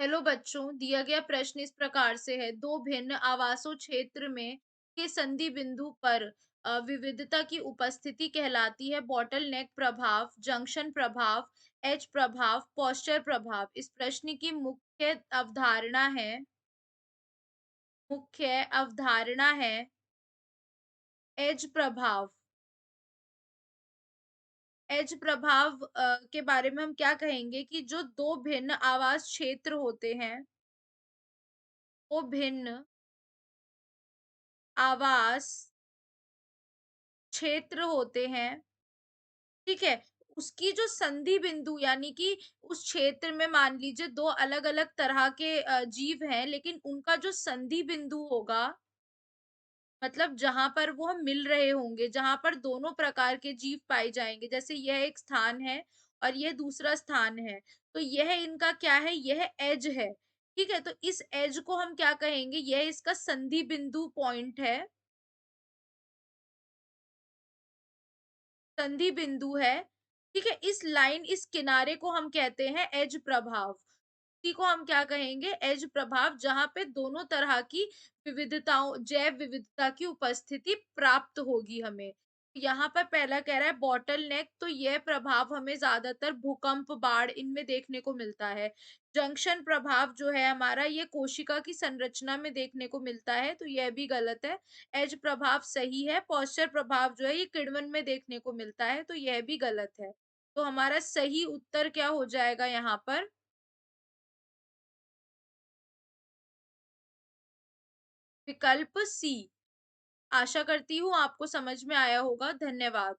Hello बच्चों, दिया गया प्रश्न इस प्रकार से है। दो भिन्न आवासों क्षेत्र में के संधि बिंदु पर विविधता की उपस्थिति कहलाती है बॉटलनेक प्रभाव, जंक्शन प्रभाव, एच प्रभाव, पोस्चर प्रभाव। इस प्रश्न की मुख्य अवधारणा है एज प्रभाव। एज प्रभाव के बारे में हम क्या कहेंगे कि जो दो भिन्न आवास क्षेत्र होते हैं, वो भिन्न आवास क्षेत्र होते हैं, ठीक है? उसकी जो संधि बिंदु यानी कि उस क्षेत्र में मान लीजिए 2 अलग-अलग तरह के जीव हैं, लेकिन उनका जो संधि बिंदु होगा, मतलब जहाँ पर वो मिल रहे होंगे, जहाँ पर दोनों प्रकार के जीव पाए जाएँगे, जैसे यह एक स्थान है और यह दूसरा स्थान है, तो यह इनका क्या है? यह एज है, ठीक है? तो इस एज को हम क्या कहेंगे? यह इसका संधि बिंदु पॉइंट है, संधि बिंदु है, ठीक है? इस लाइन इस किनारे को हम कहते हैं एज प्रभाव। इसी को हम क्या कहेंगे? एज प्रभाव, जहाँ पे दोनों तरह की जैव विविधता की उपस्थिति प्राप्त होगी हमें। यहाँ पर पहला कह रहा है बॉटल नेक, तो यह प्रभाव हमें ज़्यादातर भूकंप, बाढ़ इनमें देखने को मिलता है। जंक्शन प्रभाव जो है हमारा, ये कोशिका की संरचना में देखने को मिलता है, तो यह भी गलत है। एज प्रभाव सही है। पोस्चर प्रभाव जो है ये किण्वन में देखने को मिलता है, तो यह भी गलत है। तो हमारा सही उत्तर क्या हो जाएगा यहाँ पर? विकल्प सी। आशा करती हूँ आपको समझ में आया होगा। धन्यवाद।